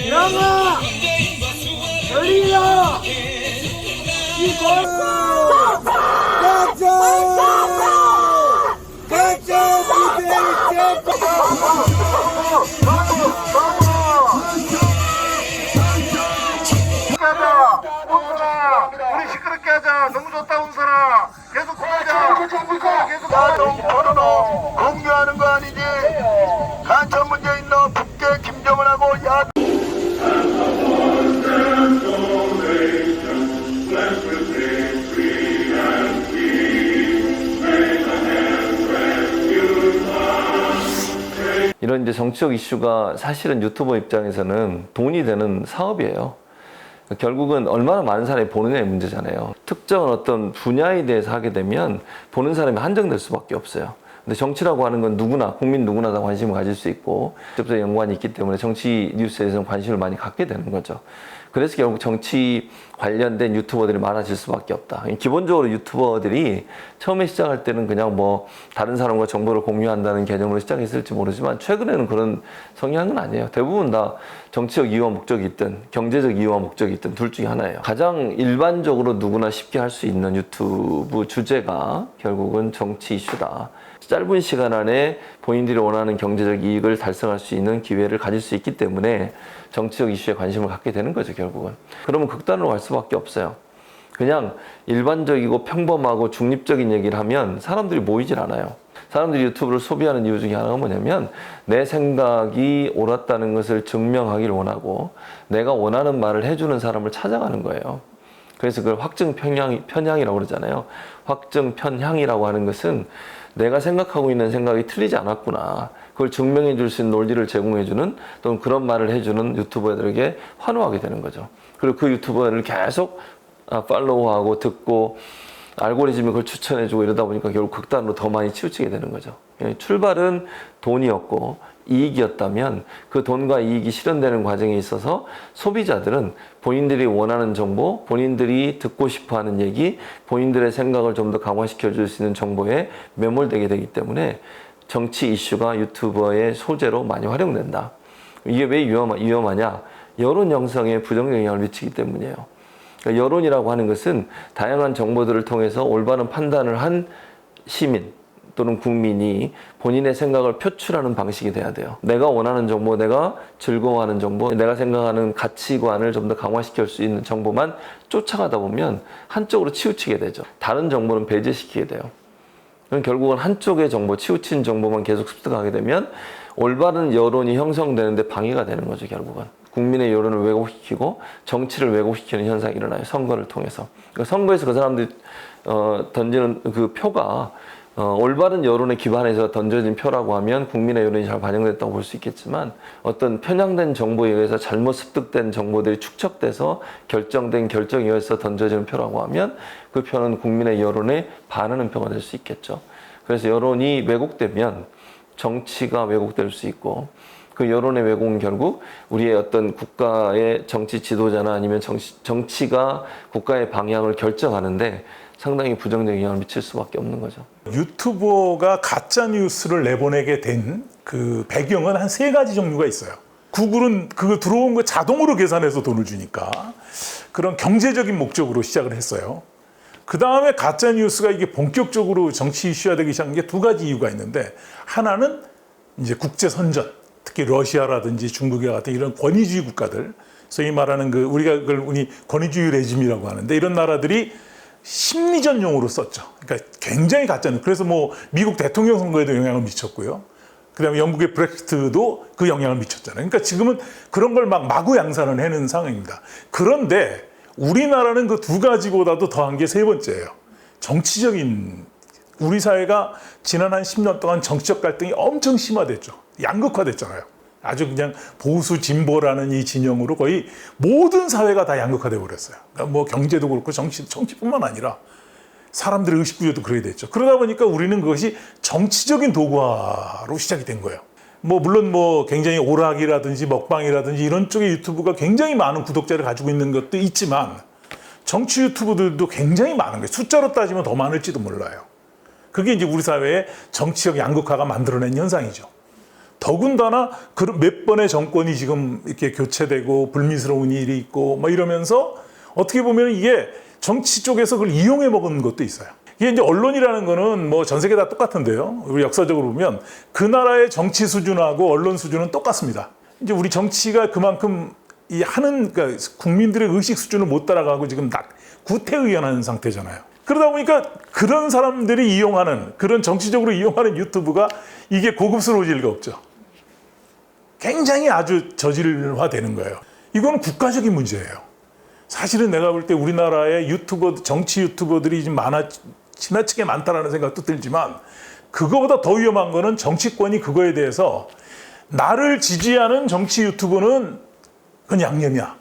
일어나! 열리라! 이거! 가자! 가자! 우리 시끄럽게 하자. 너무 좋다 운선아. 계속 하자. 계속 하자. 공유하는 거 아니지? 간첩 문제 있는 북계 김정은하고 야. 이런 이제 정치적 이슈가 사실은 유튜버 입장에서는 돈이 되는 사업이에요. 결국은 얼마나 많은 사람이 보느냐의 문제잖아요. 특정한 어떤 분야에 대해서 하게 되면 보는 사람이 한정될 수밖에 없어요. 근데 정치라고 하는 건 누구나, 국민 누구나 다 관심을 가질 수 있고 직접적 연관이 있기 때문에 정치 뉴스에 대해서는 관심을 많이 갖게 되는 거죠. 그래서 결국 정치 관련된 유튜버들이 많아질 수밖에 없다. 기본적으로 유튜버들이 처음에 시작할 때는 그냥 뭐 다른 사람과 정보를 공유한다는 개념으로 시작했을지 모르지만 최근에는 그런 성향은 아니에요. 대부분 다 정치적 이유와 목적이 있든 경제적 이유와 목적이 있든 둘 중에 하나예요. 가장 일반적으로 누구나 쉽게 할 수 있는 유튜브 주제가 결국은 정치 이슈다. 짧은 시간 안에 본인들이 원하는 경제적 이익을 달성할 수 있는 기회를 가질 수 있기 때문에 정치적 이슈에 관심을 갖게 되는 거죠, 결국은. 그러면 극단으로 갈 수밖에 없어요. 그냥 일반적이고 평범하고 중립적인 얘기를 하면 사람들이 모이질 않아요. 사람들이 유튜브를 소비하는 이유 중에 하나가 뭐냐면 내 생각이 옳았다는 것을 증명하기를 원하고 내가 원하는 말을 해주는 사람을 찾아가는 거예요. 그래서 그걸 확증 편향이라고 그러잖아요. 확증 편향이라고 하는 것은 내가 생각하고 있는 생각이 틀리지 않았구나. 그걸 증명해 줄 수 있는 논리를 제공해 주는 또는 그런 말을 해주는 유튜버들에게 환호하게 되는 거죠. 그리고 그 유튜버를 계속 팔로우하고 듣고 알고리즘이 그걸 추천해 주고 이러다 보니까 결국 극단으로 더 많이 치우치게 되는 거죠. 출발은 돈이었고 이익이었다면 그 돈과 이익이 실현되는 과정에 있어서 소비자들은 본인들이 원하는 정보, 본인들이 듣고 싶어하는 얘기, 본인들의 생각을 좀 더 강화시켜 줄 수 있는 정보에 매몰되게 되기 때문에 정치 이슈가 유튜버의 소재로 많이 활용된다. 이게 왜 위험하냐? 여론 형성에 부정적 영향을 미치기 때문이에요. 그러니까 여론이라고 하는 것은 다양한 정보들을 통해서 올바른 판단을 한 시민 또는 국민이 본인의 생각을 표출하는 방식이 돼야 돼요. 내가 원하는 정보, 내가 즐거워하는 정보, 내가 생각하는 가치관을 좀 더 강화시킬 수 있는 정보만 쫓아가다 보면 한쪽으로 치우치게 되죠. 다른 정보는 배제시키게 돼요. 그럼 결국은 한쪽의 정보, 치우친 정보만 계속 습득하게 되면 올바른 여론이 형성되는데 방해가 되는 거죠, 결국은. 국민의 여론을 왜곡시키고 정치를 왜곡시키는 현상이 일어나요, 선거를 통해서. 그러니까 선거에서 그 사람들이 던지는 그 표가 올바른 여론에 기반해서 던져진 표라고 하면 국민의 여론이 잘 반영됐다고 볼 수 있겠지만 어떤 편향된 정보에 의해서 잘못 습득된 정보들이 축적돼서 결정된 결정에 의해서 던져지는 표라고 하면 그 표는 국민의 여론에 반하는 표가 될 수 있겠죠. 그래서 여론이 왜곡되면 정치가 왜곡될 수 있고 그 여론의 왜곡은 결국 우리의 어떤 국가의 정치 지도자나 아니면 정치가 국가의 방향을 결정하는데 상당히 부정적인 영향을 미칠 수밖에 없는 거죠. 유튜버가 가짜 뉴스를 내보내게 된 그 배경은 한 3가지 종류가 있어요. 구글은 그거 들어온 거 자동으로 계산해서 돈을 주니까 그런 경제적인 목적으로 시작을 했어요. 그 다음에 가짜 뉴스가 이게 본격적으로 정치 이슈화되기 시작한 게 2가지 이유가 있는데, 하나는 이제 국제 선전, 특히 러시아라든지 중국과 같은 이런 권위주의 국가들, 소위 말하는 우리가 그걸 권위주의 레짐이라고 하는데, 이런 나라들이 심리전용으로 썼죠. 그러니까 굉장히 가짜뉴스. 그래서 뭐 미국 대통령 선거에도 영향을 미쳤고요. 그다음에 영국의 브렉시트도 그 영향을 미쳤잖아요. 그러니까 지금은 그런 걸 막 마구 양산을 해는 상황입니다. 그런데 우리나라는 그 2가지보다도 더한 게 3번째예요. 정치적인, 우리 사회가 지난 한 10년 동안 정치적 갈등이 엄청 심화됐죠. 양극화됐잖아요. 아주 그냥 보수 진보라는 이 진영으로 거의 모든 사회가 다 양극화돼 버렸어요. 그러니까 뭐 경제도 그렇고 정치뿐만 아니라 사람들의 의식구조도 그렇게 됐죠. 그러다 보니까 우리는 그것이 정치적인 도구화로 시작이 된 거예요. 뭐 물론 뭐 굉장히 오락이라든지 먹방이라든지 이런 쪽의 유튜브가 굉장히 많은 구독자를 가지고 있는 것도 있지만 정치 유튜브들도 굉장히 많은 거예요. 숫자로 따지면 더 많을지도 몰라요. 그게 이제 우리 사회의 정치적 양극화가 만들어낸 현상이죠. 더군다나 그 몇 번의 정권이 지금 이렇게 교체되고 불미스러운 일이 있고 뭐 이러면서 어떻게 보면 이게 정치 쪽에서 그걸 이용해 먹은 것도 있어요. 이게 이제 언론이라는 거는 뭐 전 세계 다 똑같은데요. 우리 역사적으로 보면 그 나라의 정치 수준하고 언론 수준은 똑같습니다. 이제 우리 정치가 그만큼 이 하는 그러니까 국민들의 의식 수준을 못 따라가고 지금 구태의연한 상태잖아요. 그러다 보니까 그런 사람들이 이용하는 그런 정치적으로 이용하는 유튜브가 이게 고급스러워질 리가 없죠. 굉장히 아주 저질화되는 거예요. 이거는 국가적인 문제예요. 사실은 내가 볼 때 우리나라의 정치 유튜버들이 지금 지나치게 많다라는 생각도 들지만 그거보다 더 위험한 거는 정치권이 그거에 대해서 나를 지지하는 정치 유튜버는 그건 양념이야.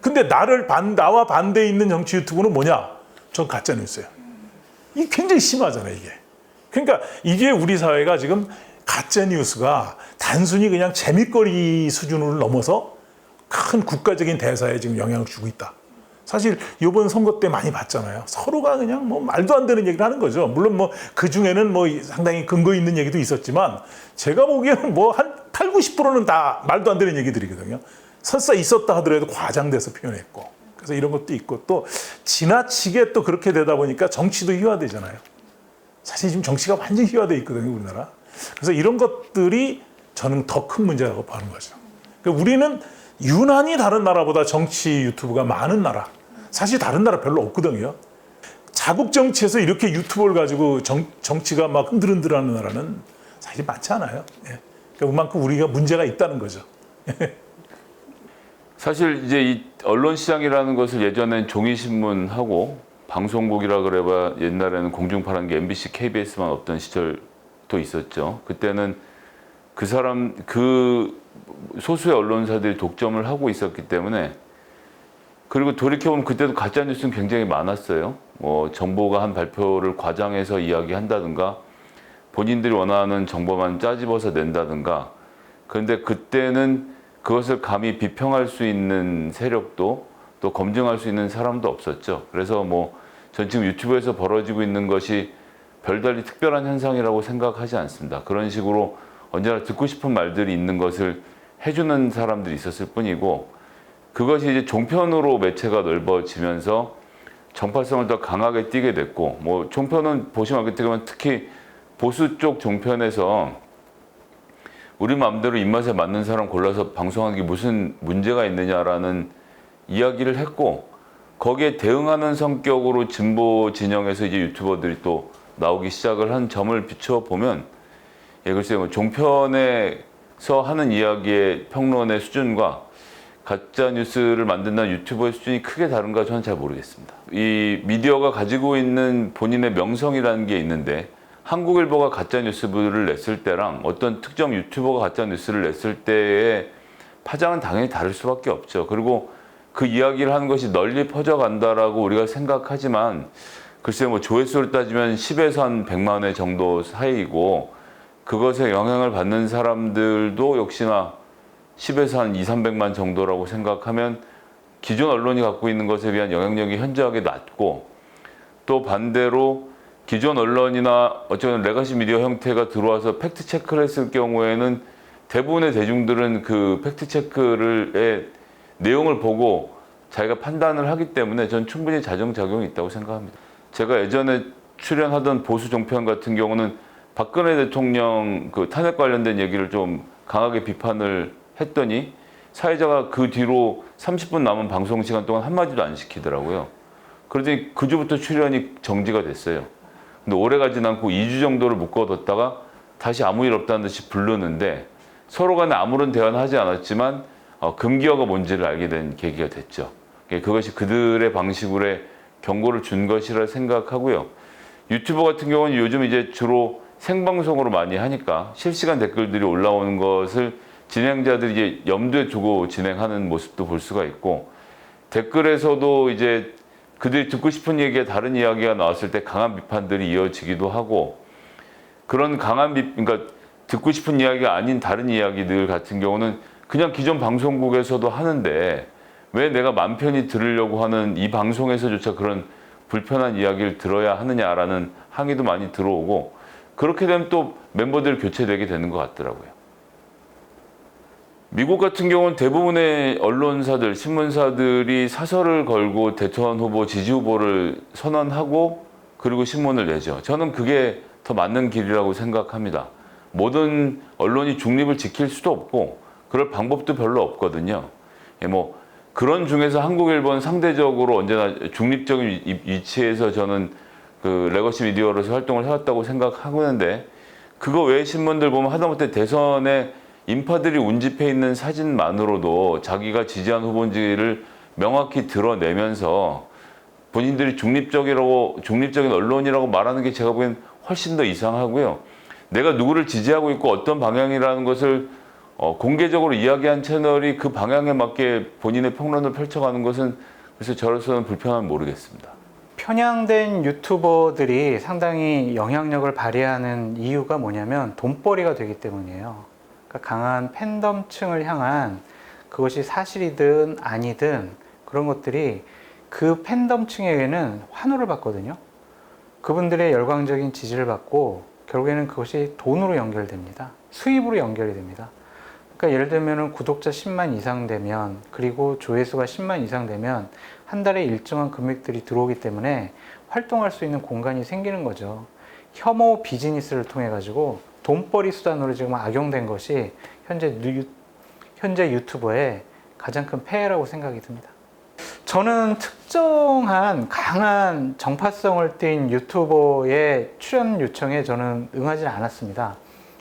근데 나와 반대에 있는 정치 유튜브는 뭐냐? 전 가짜 뉴스예요. 이게 굉장히 심하잖아요, 이게. 그러니까 이게 우리 사회가 지금 가짜 뉴스가 단순히 그냥 재밌거리 수준을 넘어서 큰 국가적인 대사에 지금 영향을 주고 있다. 사실 이번 선거 때 많이 봤잖아요. 서로가 그냥 뭐 말도 안 되는 얘기를 하는 거죠. 물론 뭐 그 중에는 뭐 상당히 근거 있는 얘기도 있었지만 제가 보기에는 뭐 한 8, 90%는 다 말도 안 되는 얘기들이거든요. 설사 있었다 하더라도 과장돼서 표현했고. 그래서 이런 것도 있고 또 지나치게 또 그렇게 되다 보니까 정치도 희화되잖아요. 사실 지금 정치가 완전히 희화돼 있거든요, 우리나라. 그래서 이런 것들이 저는 더 큰 문제라고 보는 거죠. 그러니까 우리는 유난히 다른 나라보다 정치 유튜브가 많은 나라. 사실 다른 나라 별로 없거든요. 자국 정치에서 이렇게 유튜브를 가지고 정치가 막 흔들흔들하는 나라는 사실 많지 않아요. 예. 그러니까 그만큼 우리가 문제가 있다는 거죠. 사실 이제 이 언론 시장이라는 것을 예전엔 종이신문하고 방송국이라 그래봐 옛날에는 공중파라는 게 MBC, KBS만 없던 시절도 있었죠. 그때는 그 소수의 언론사들이 독점을 하고 있었기 때문에 그리고 돌이켜보면 그때도 가짜뉴스는 굉장히 많았어요. 뭐 정보가 한 발표를 과장해서 이야기한다든가 본인들이 원하는 정보만 짜집어서 낸다든가 그런데 그때는 그것을 감히 비평할 수 있는 세력도 또 검증할 수 있는 사람도 없었죠. 그래서 뭐 전 지금 유튜브에서 벌어지고 있는 것이 별달리 특별한 현상이라고 생각하지 않습니다. 그런 식으로 언제나 듣고 싶은 말들이 있는 것을 해주는 사람들이 있었을 뿐이고 그것이 이제 종편으로 매체가 넓어지면서 정파성을 더 강하게 띠게 됐고 뭐 종편은 보시면 알게 되면 특히 보수 쪽 종편에서 우리 마음대로 입맛에 맞는 사람 골라서 방송하는 게 무슨 문제가 있느냐라는 이야기를 했고 거기에 대응하는 성격으로 진보 진영에서 이제 유튜버들이 또 나오기 시작을 한 점을 비춰보면 예, 글쎄요, 뭐 종편에서 하는 이야기의 평론의 수준과 가짜 뉴스를 만든다는 유튜버의 수준이 크게 다른가 저는 잘 모르겠습니다. 이 미디어가 가지고 있는 본인의 명성이라는 게 있는데 한국일보가 가짜 뉴스를 냈을 때랑 어떤 특정 유튜버가 가짜 뉴스를 냈을 때의 파장은 당연히 다를 수밖에 없죠. 그리고 그 이야기를 하는 것이 널리 퍼져간다라고 우리가 생각하지만 글쎄요, 뭐 조회수를 따지면 10에서 한 100만 회 정도 사이이고 그것에 영향을 받는 사람들도 역시나 10에서 한 2, 300만 정도라고 생각하면 기존 언론이 갖고 있는 것에 비한 영향력이 현저하게 낮고 또 반대로 기존 언론이나 어쩌면 레가시 미디어 형태가 들어와서 팩트 체크를 했을 경우에는 대부분의 대중들은 그 팩트 체크의 내용을 보고 자기가 판단을 하기 때문에 전 충분히 자정작용이 있다고 생각합니다. 제가 예전에 출연하던 보수 종편 같은 경우는 박근혜 대통령 그 탄핵 관련된 얘기를 좀 강하게 비판을 했더니 사회자가 그 뒤로 30분 남은 방송 시간 동안 한마디도 안 시키더라고요. 그러더니 그 주부터 출연이 정지가 됐어요. 근데 오래 가진 않고 2주 정도를 묶어뒀다가 다시 아무 일 없다는 듯이 부르는데 서로 간에 아무런 대화는 하지 않았지만 금기어가 뭔지를 알게 된 계기가 됐죠. 그것이 그들의 방식으로의 경고를 준 것이라 생각하고요. 유튜버 같은 경우는 요즘 이제 주로 생방송으로 많이 하니까 실시간 댓글들이 올라오는 것을 진행자들이 이제 염두에 두고 진행하는 모습도 볼 수가 있고 댓글에서도 이제 그들이 듣고 싶은 얘기에 다른 이야기가 나왔을 때 강한 비판들이 이어지기도 하고 그런 그러니까 듣고 싶은 이야기가 아닌 다른 이야기들 같은 경우는 그냥 기존 방송국에서도 하는데 왜 내가 맘 편히 들으려고 하는 이 방송에서조차 그런 불편한 이야기를 들어야 하느냐라는 항의도 많이 들어오고 그렇게 되면 또 멤버들 교체되게 되는 것 같더라고요. 미국 같은 경우는 대부분의 언론사들, 신문사들이 사설을 걸고 대통령 후보, 지지 후보를 선언하고 그리고 신문을 내죠. 저는 그게 더 맞는 길이라고 생각합니다. 모든 언론이 중립을 지킬 수도 없고 그럴 방법도 별로 없거든요. 뭐 그런 중에서 한국일보는 상대적으로 언제나 중립적인 위치에서 저는 그 레거시 미디어로서 활동을 해왔다고 생각하는데 그거 외의 신문들 보면 하다못해 대선에 인파들이 운집해 있는 사진만으로도 자기가 지지한 후보인지를 명확히 드러내면서 본인들이 중립적인 언론이라고 말하는 게 제가 보기엔 훨씬 더 이상하고요. 내가 누구를 지지하고 있고 어떤 방향이라는 것을 공개적으로 이야기한 채널이 그 방향에 맞게 본인의 평론을 펼쳐가는 것은 그래서 저로서는 불편함을 모르겠습니다. 편향된 유튜버들이 상당히 영향력을 발휘하는 이유가 뭐냐면 돈벌이가 되기 때문이에요. 그러니까 강한 팬덤층을 향한 그것이 사실이든 아니든 그런 것들이 그 팬덤층에게는 환호를 받거든요. 그분들의 열광적인 지지를 받고 결국에는 그것이 돈으로 연결됩니다. 수입으로 연결이 됩니다. 그러니까 예를 들면 구독자 10만 이상 되면 그리고 조회수가 10만 이상 되면 한 달에 일정한 금액들이 들어오기 때문에 활동할 수 있는 공간이 생기는 거죠. 혐오 비즈니스를 통해 가지고 돈벌이 수단으로 지금 악용된 것이 현재 유튜버의 가장 큰 폐해라고 생각이 듭니다. 저는 특정한 강한 정파성을 띤 유튜버의 출연 요청에 저는 응하지 않았습니다.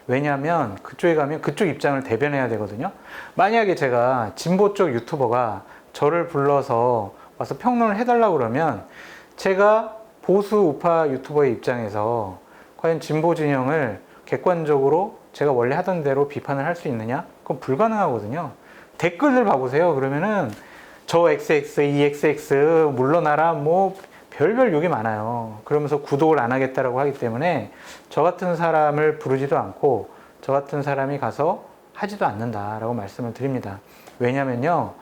왜냐하면 그쪽에 가면 그쪽 입장을 대변해야 되거든요. 만약에 제가 진보 쪽 유튜버가 저를 불러서 와서 평론을 해달라고 그러면 제가 보수 우파 유튜버의 입장에서 과연 진보 진영을 객관적으로 제가 원래 하던 대로 비판을 할 수 있느냐? 그건 불가능하거든요. 댓글들 봐보세요. 그러면은 저 XX, 이 XX 물러나라 뭐 별별 욕이 많아요. 그러면서 구독을 안 하겠다라고 하기 때문에 저 같은 사람을 부르지도 않고 저 같은 사람이 가서 하지도 않는다라고 말씀을 드립니다. 왜냐면요.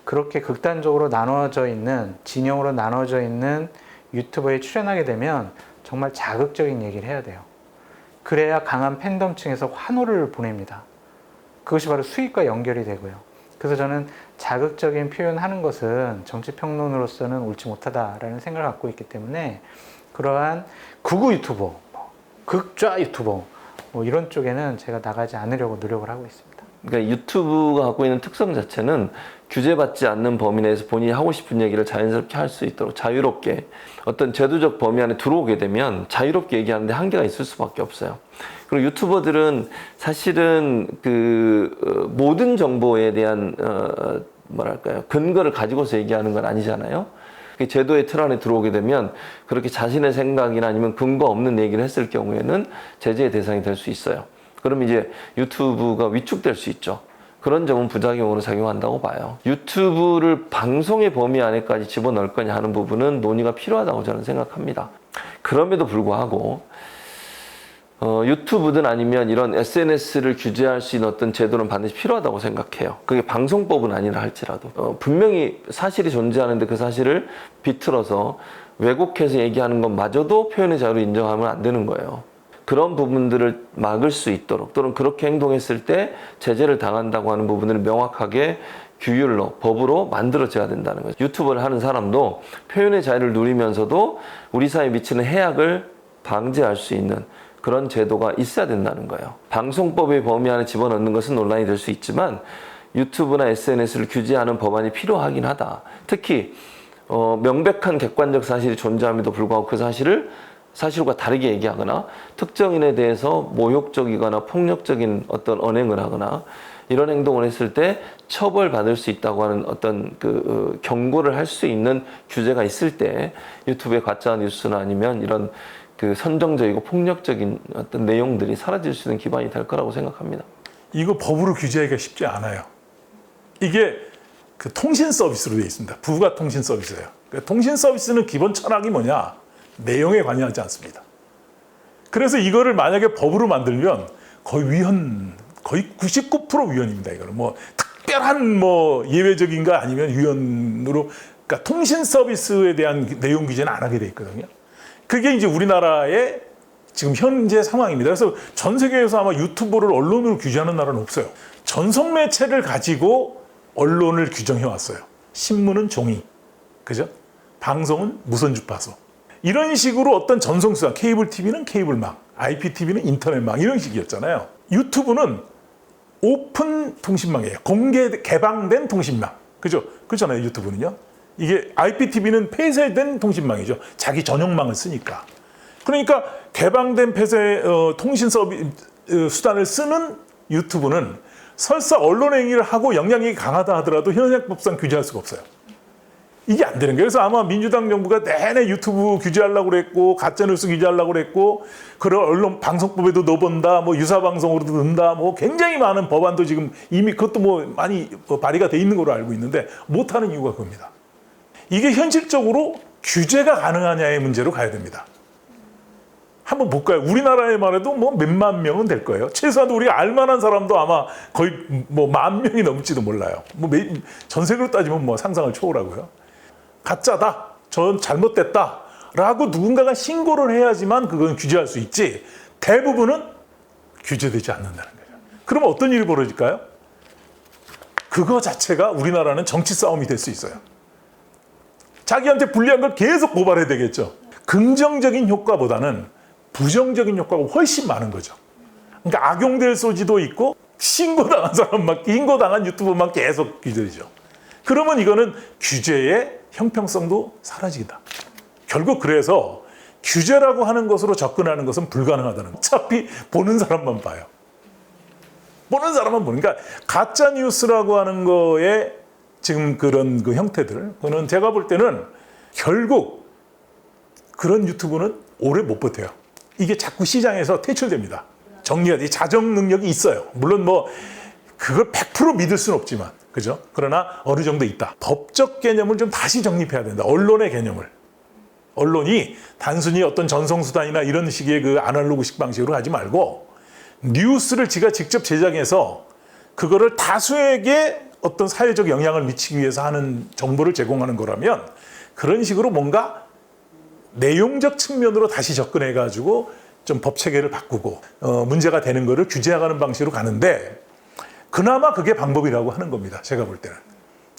그렇게 극단적으로 나눠져 있는 진영으로 나눠져 있는 유튜버에 출연하게 되면 정말 자극적인 얘기를 해야 돼요. 그래야 강한 팬덤층에서 환호를 보냅니다. 그것이 바로 수익과 연결이 되고요. 그래서 저는 자극적인 표현하는 것은 정치평론으로서는 옳지 못하다라는 생각을 갖고 있기 때문에 그러한 극우 유튜버, 극좌 유튜버 이런 쪽에는 제가 나가지 않으려고 노력을 하고 있습니다. 그러니까 유튜브가 갖고 있는 특성 자체는 규제받지 않는 범위 내에서 본인이 하고 싶은 얘기를 자연스럽게 할 수 있도록 자유롭게 어떤 제도적 범위 안에 들어오게 되면 자유롭게 얘기하는데 한계가 있을 수밖에 없어요. 그리고 유튜버들은 사실은 그 모든 정보에 대한 뭐랄까요 근거를 가지고서 얘기하는 건 아니잖아요. 제도의 틀 안에 들어오게 되면 그렇게 자신의 생각이나 아니면 근거 없는 얘기를 했을 경우에는 제재의 대상이 될 수 있어요. 그럼 이제 유튜브가 위축될 수 있죠. 그런 점은 부작용으로 작용한다고 봐요. 유튜브를 방송의 범위 안에까지 집어넣을 거냐 하는 부분은 논의가 필요하다고 저는 생각합니다. 그럼에도 불구하고 유튜브든 아니면 이런 SNS를 규제할 수 있는 어떤 제도는 반드시 필요하다고 생각해요. 그게 방송법은 아니라 할지라도 분명히 사실이 존재하는데 그 사실을 비틀어서 왜곡해서 얘기하는 것마저도 표현의 자유로 인정하면 안 되는 거예요. 그런 부분들을 막을 수 있도록 또는 그렇게 행동했을 때 제재를 당한다고 하는 부분을 명확하게 규율로 법으로 만들어져야 된다는 거죠. 유튜브를 하는 사람도 표현의 자유를 누리면서도 우리 사회에 미치는 해악을 방지할 수 있는 그런 제도가 있어야 된다는 거예요. 방송법의 범위 안에 집어넣는 것은 논란이 될 수 있지만 유튜브나 SNS를 규제하는 법안이 필요하긴 하다. 특히 명백한 객관적 사실이 존재함에도 불구하고 그 사실과 다르게 얘기하거나 특정인에 대해서 모욕적이거나 폭력적인 어떤 언행을 하거나 이런 행동을 했을 때 처벌받을 수 있다고 하는 어떤 그 경고를 할 수 있는 규제가 있을 때 유튜브의 가짜 뉴스나 아니면 이런 그 선정적이고 폭력적인 어떤 내용들이 사라질 수 있는 기반이 될 거라고 생각합니다. 이거 법으로 규제하기가 쉽지 않아요. 이게 그 통신 서비스로 되어 있습니다. 부가 통신 서비스예요. 그러니까 통신 서비스는 기본 철학이 뭐냐? 내용에 관여하지 않습니다. 그래서 이거를 만약에 법으로 만들면 거의 99% 위헌입니다. 이거는 뭐 특별한 뭐 예외적인가 아니면 위헌으로 그러니까 통신 서비스에 대한 내용 규제는 안 하게 돼 있거든요. 그게 이제 우리나라의 지금 현재 상황입니다. 그래서 전 세계에서 아마 유튜브를 언론으로 규제하는 나라는 없어요. 전속 매체를 가지고 언론을 규정해 왔어요. 신문은 종이, 그죠? 방송은 무선 주파수. 이런 식으로 어떤 전송수단, 케이블 TV는 케이블망, IPTV는 인터넷망 이런 식이었잖아요. 유튜브는 오픈 통신망이에요. 공개 개방된 통신망, 그죠? 그렇잖아요. 유튜브는요. 이게 IPTV는 폐쇄된 통신망이죠. 자기 전용망을 쓰니까. 그러니까 개방된 폐쇄 통신 수단을 쓰는 유튜브는 설사 언론 행위를 하고 영향력이 강하다 하더라도 현행법상 규제할 수가 없어요. 이게 안 되는 거예요. 그래서 아마 민주당 정부가 내내 유튜브 규제하려고 그랬고, 가짜뉴스 규제하려고 그랬고, 그런 언론 방송법에도 넣어본다, 뭐 유사방송으로도 넣는다, 뭐 굉장히 많은 법안도 지금 이미 그것도 뭐 많이 발의가 돼 있는 걸로 알고 있는데 못하는 이유가 그겁니다. 이게 현실적으로 규제가 가능하냐의 문제로 가야 됩니다. 한번 볼까요? 우리나라에만 해도 뭐 몇만 명은 될 거예요. 최소한 우리가 알만한 사람도 아마 거의 뭐 10,000명이 넘을지도 몰라요. 뭐 전 세계로 따지면 뭐 상상을 초월하고요. 가짜다, 전 잘못됐다 라고 누군가가 신고를 해야지만 그건 규제할 수 있지, 대부분은 규제되지 않는다는 거죠. 그러면 어떤 일이 벌어질까요? 그거 자체가 우리나라는 정치 싸움이 될 수 있어요. 자기한테 불리한 걸 계속 고발해야 되겠죠. 긍정적인 효과보다는 부정적인 효과가 훨씬 많은 거죠. 그러니까 악용될 소지도 있고, 신고당한 사람만, 신고당한 유튜버만 계속 규제되죠. 그러면 이거는 규제의 형평성도 사라지다. 결국 그래서 규제라고 하는 것으로 접근하는 것은 불가능하다는 거예요. 어차피 보는 사람만 봐요. 보는 사람만 보니까 가짜 뉴스라고 하는 거에 지금 그런 그 형태들, 그거는 제가 볼 때는 결국 그런 유튜브는 오래 못 버텨요. 이게 자꾸 시장에서 퇴출됩니다. 정리가 돼, 자정 능력이 있어요. 물론 뭐 그걸 100% 믿을 수는 없지만, 그죠? 그러나 어느 정도 있다. 법적 개념을 좀 다시 정립해야 된다. 언론의 개념을. 언론이 단순히 어떤 전송수단이나 이런 식의 그 아날로그식 방식으로 하지 말고 뉴스를 지가 직접 제작해서 그거를 다수에게 어떤 사회적 영향을 미치기 위해서 하는 정보를 제공하는 거라면 그런 식으로 뭔가 내용적 측면으로 다시 접근해가지고 좀 법 체계를 바꾸고 문제가 되는 거를 규제하는 방식으로 가는데, 그나마 그게 방법이라고 하는 겁니다. 제가 볼 때는.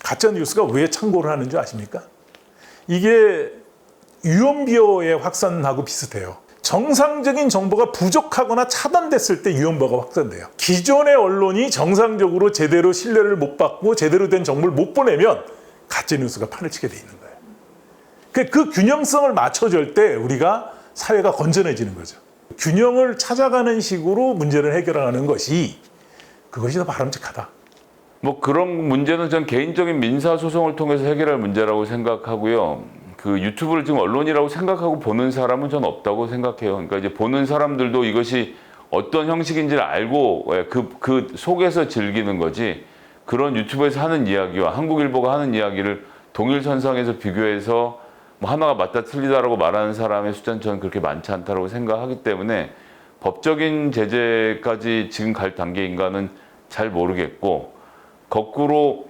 가짜 뉴스가 왜 창고를 하는 줄 아십니까? 이게 유언비어의 확산하고 비슷해요. 정상적인 정보가 부족하거나 차단됐을 때 유언비어가 확산돼요. 기존의 언론이 정상적으로 제대로 신뢰를 못 받고 제대로 된 정보를 못 보내면 가짜 뉴스가 판을 치게 돼 있는 거예요. 그 균형성을 맞춰줄 때 우리가 사회가 건전해지는 거죠. 균형을 찾아가는 식으로 문제를 해결하는 것이, 그것이 더 바람직하다. 뭐 그런 문제는 전 개인적인 민사 소송을 통해서 해결할 문제라고 생각하고요. 그 유튜브를 지금 언론이라고 생각하고 보는 사람은 전 없다고 생각해요. 그러니까 이제 보는 사람들도 이것이 어떤 형식인지를 알고 그 속에서 즐기는 거지, 그런 유튜브에서 하는 이야기와 한국일보가 하는 이야기를 동일선상에서 비교해서 뭐 하나가 맞다 틀리다라고 말하는 사람의 숫자는 저는 그렇게 많지 않다고 생각하기 때문에 법적인 제재까지 지금 갈 단계인가는 잘 모르겠고, 거꾸로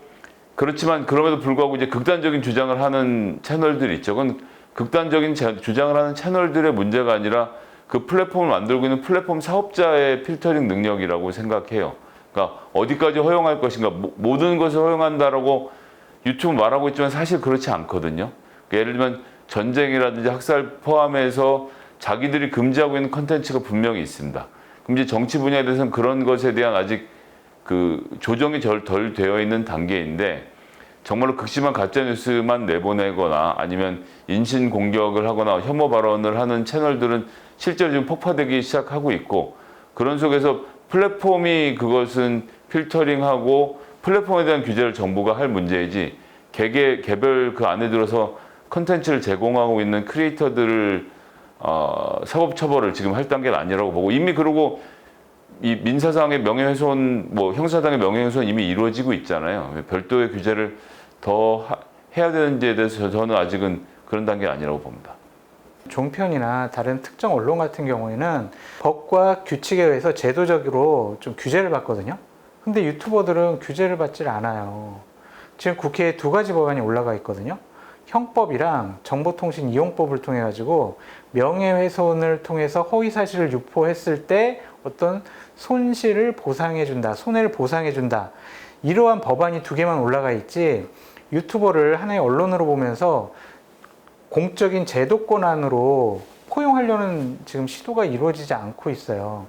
그렇지만 그럼에도 불구하고 이제 극단적인 주장을 하는 채널들이 있죠. 그건 극단적인 주장을 하는 채널들의 문제가 아니라 그 플랫폼을 만들고 있는 플랫폼 사업자의 필터링 능력이라고 생각해요. 그러니까 어디까지 허용할 것인가, 모든 것을 허용한다라고 유튜브 말하고 있지만 사실 그렇지 않거든요. 예를 들면 전쟁이라든지 학살 포함해서 자기들이 금지하고 있는 컨텐츠가 분명히 있습니다. 그럼 이제 정치 분야에 대해서는 그런 것에 대한 아직 그 조정이 덜 되어 있는 단계인데, 정말로 극심한 가짜뉴스만 내보내거나 아니면 인신 공격을 하거나 혐오 발언을 하는 채널들은 실제로 지금 폭파되기 시작하고 있고, 그런 속에서 플랫폼이 그것은 필터링하고 플랫폼에 대한 규제를 정부가 할 문제이지, 개별 그 안에 들어서 컨텐츠를 제공하고 있는 크리에이터들을 사법 처벌을 지금 할 단계는 아니라고 보고, 이미 그러고 이 민사상의 명예훼손, 뭐 형사상의 명예훼손 이미 이루어지고 있잖아요. 별도의 규제를 더 해야 되는지에 대해서 저는 아직은 그런 단계가 아니라고 봅니다. 종편이나 다른 특정 언론 같은 경우에는 법과 규칙에 의해서 제도적으로 좀 규제를 받거든요. 근데 유튜버들은 규제를 받질 않아요. 지금 국회에 2가지 법안이 올라가 있거든요. 형법이랑 정보통신 이용법을 통해 가지고 명예훼손을 통해서 허위 사실을 유포했을 때 어떤 손실을 보상해 준다, 손해를 보상해 준다. 이러한 법안이 2개만 올라가 있지 유튜버를 하나의 언론으로 보면서 공적인 제도권 안으로 포용하려는 지금 시도가 이루어지지 않고 있어요.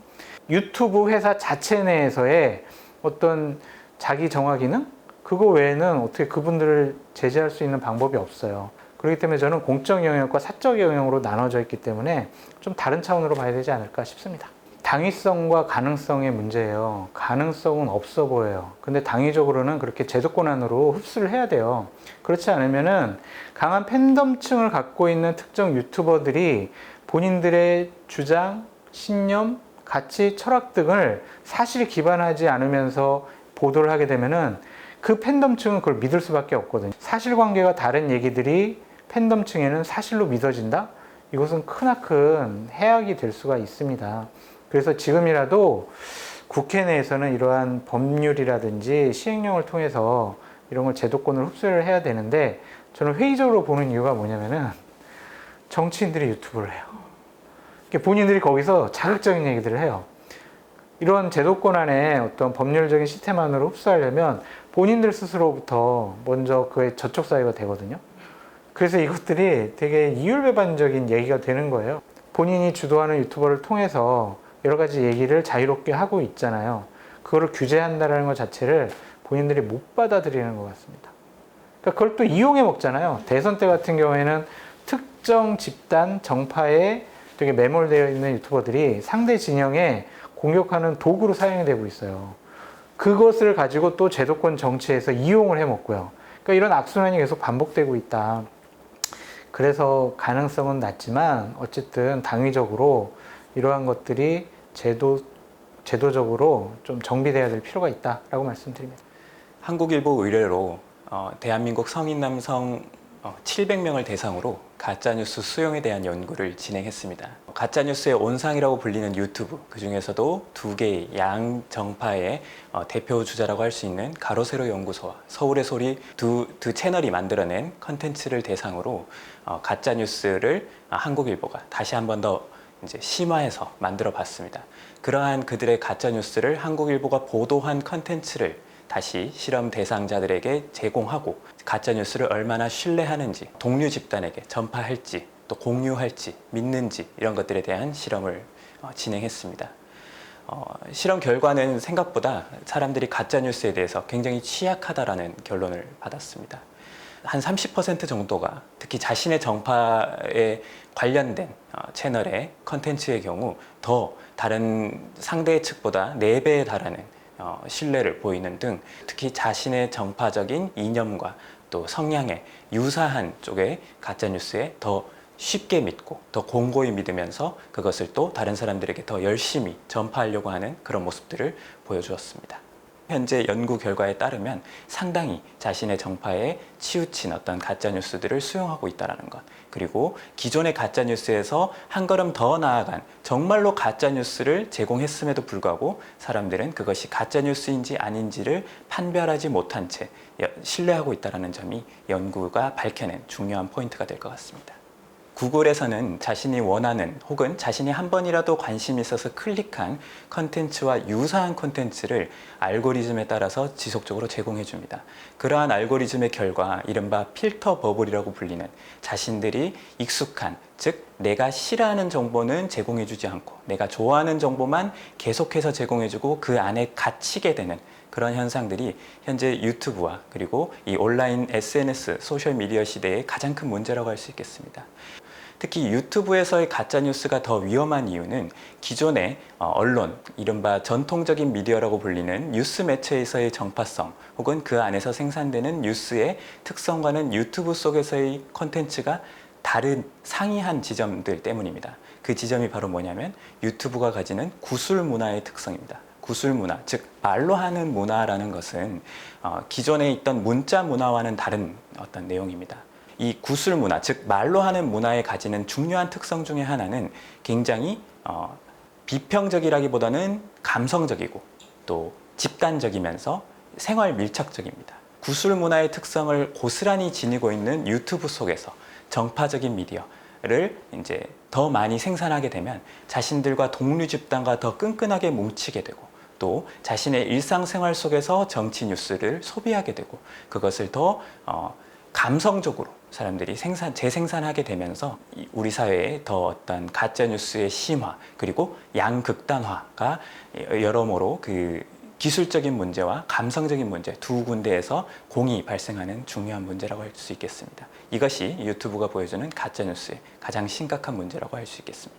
유튜브 회사 자체 내에서의 어떤 자기 정화 기능? 그거 외에는 어떻게 그분들을 제재할 수 있는 방법이 없어요. 그렇기 때문에 저는 공적 영역과 사적 영역으로 나눠져 있기 때문에 좀 다른 차원으로 봐야 되지 않을까 싶습니다. 당위성과 가능성의 문제예요. 가능성은 없어 보여요. 근데 당위적으로는 그렇게 제도권 안으로 흡수를 해야 돼요. 그렇지 않으면은 강한 팬덤층을 갖고 있는 특정 유튜버들이 본인들의 주장, 신념, 가치, 철학 등을 사실에 기반하지 않으면서 보도를 하게 되면은 그 팬덤층은 그걸 믿을 수밖에 없거든요. 사실관계가 다른 얘기들이 팬덤층에는 사실로 믿어진다? 이것은 크나큰 해악이 될 수가 있습니다. 그래서 지금이라도 국회 내에서는 이러한 법률이라든지 시행령을 통해서 이런 걸 제도권을 흡수를 해야 되는데 저는 회의적으로 보는 이유가 뭐냐면은 정치인들이 유튜브를 해요. 본인들이 거기서 자극적인 얘기들을 해요. 이런 제도권 안에 어떤 법률적인 시스템 안으로 흡수하려면 본인들 스스로부터 먼저 그의 저촉 사유가 되거든요. 그래서 이것들이 되게 이율배반적인 얘기가 되는 거예요. 본인이 주도하는 유튜버를 통해서 여러 가지 얘기를 자유롭게 하고 있잖아요. 그거를 규제한다는 것 자체를 본인들이 못 받아들이는 것 같습니다. 그러니까 그걸 또 이용해 먹잖아요. 대선 때 같은 경우에는 특정 집단, 정파에 되게 매몰되어 있는 유튜버들이 상대 진영에 공격하는 도구로 사용이 되고 있어요. 그것을 가지고 또 제도권 정치에서 이용을 해 먹고요. 그러니까 이런 악순환이 계속 반복되고 있다. 그래서 가능성은 낮지만 어쨌든 당위적으로 이러한 것들이 제도적으로 좀 정비돼야 될 필요가 있다라고 말씀드립니다. 한국일보 의뢰로 대한민국 성인 남성 700명을 대상으로 가짜뉴스 수용에 대한 연구를 진행했습니다. 가짜뉴스의 온상이라고 불리는 유튜브, 그 중에서도 2개의 양정파의 대표 주자라고 할 수 있는 가로세로 연구소와 서울의 소리 두 채널이 만들어낸 컨텐츠를 대상으로 가짜뉴스를 한국일보가 다시 한 번 더 이제 심화해서 만들어 봤습니다. 그러한 그들의 가짜뉴스를 한국일보가 보도한 컨텐츠를 다시 실험 대상자들에게 제공하고 가짜뉴스를 얼마나 신뢰하는지, 동료 집단에게 전파할지, 또 공유할지, 믿는지 이런 것들에 대한 실험을 진행했습니다. 실험 결과는 생각보다 사람들이 가짜뉴스에 대해서 굉장히 취약하다라는 결론을 받았습니다. 한 30% 정도가 특히 자신의 정파에 관련된 채널의 컨텐츠의 경우 더 다른 상대 측보다 4배에 달하는 신뢰를 보이는 등 특히 자신의 정파적인 이념과 또 성향에 유사한 쪽의 가짜뉴스에 더 쉽게 믿고 더 공고히 믿으면서 그것을 또 다른 사람들에게 더 열심히 전파하려고 하는 그런 모습들을 보여주었습니다. 현재 연구 결과에 따르면 상당히 자신의 정파에 치우친 어떤 가짜뉴스들을 수용하고 있다는 것, 그리고 기존의 가짜뉴스에서 한 걸음 더 나아간 정말로 가짜뉴스를 제공했음에도 불구하고 사람들은 그것이 가짜뉴스인지 아닌지를 판별하지 못한 채 신뢰하고 있다는 점이 연구가 밝혀낸 중요한 포인트가 될 것 같습니다. 구글에서는 자신이 원하는 혹은 자신이 한 번이라도 관심이 있어서 클릭한 컨텐츠와 유사한 컨텐츠를 알고리즘에 따라서 지속적으로 제공해 줍니다. 그러한 알고리즘의 결과 이른바 필터 버블이라고 불리는 자신들이 익숙한, 즉 내가 싫어하는 정보는 제공해 주지 않고 내가 좋아하는 정보만 계속해서 제공해 주고 그 안에 갇히게 되는 그런 현상들이 현재 유튜브와 그리고 이 온라인 SNS, 소셜미디어 시대의 가장 큰 문제라고 할 수 있겠습니다. 특히 유튜브에서의 가짜뉴스가 더 위험한 이유는 기존의 언론, 이른바 전통적인 미디어라고 불리는 뉴스 매체에서의 정파성 혹은 그 안에서 생산되는 뉴스의 특성과는 유튜브 속에서의 콘텐츠가 다른 상이한 지점들 때문입니다. 그 지점이 바로 뭐냐면 유튜브가 가지는 구술 문화의 특성입니다. 구술 문화, 즉 말로 하는 문화라는 것은 기존에 있던 문자 문화와는 다른 어떤 내용입니다. 이 구술 문화, 즉 말로 하는 문화에 가지는 중요한 특성 중에 하나는 굉장히 비평적이라기보다는 감성적이고 또 집단적이면서 생활 밀착적입니다. 구술 문화의 특성을 고스란히 지니고 있는 유튜브 속에서 정파적인 미디어를 이제 더 많이 생산하게 되면 자신들과 동료 집단과 더 끈끈하게 뭉치게 되고 또 자신의 일상생활 속에서 정치 뉴스를 소비하게 되고 그것을 더 감성적으로 사람들이 재생산하게 되면서 우리 사회에 더 어떤 가짜 뉴스의 심화 그리고 양극단화가 여러모로 그 기술적인 문제와 감성적인 문제 두 군데에서 공이 발생하는 중요한 문제라고 할 수 있겠습니다. 이것이 유튜브가 보여주는 가짜 뉴스의 가장 심각한 문제라고 할 수 있겠습니다.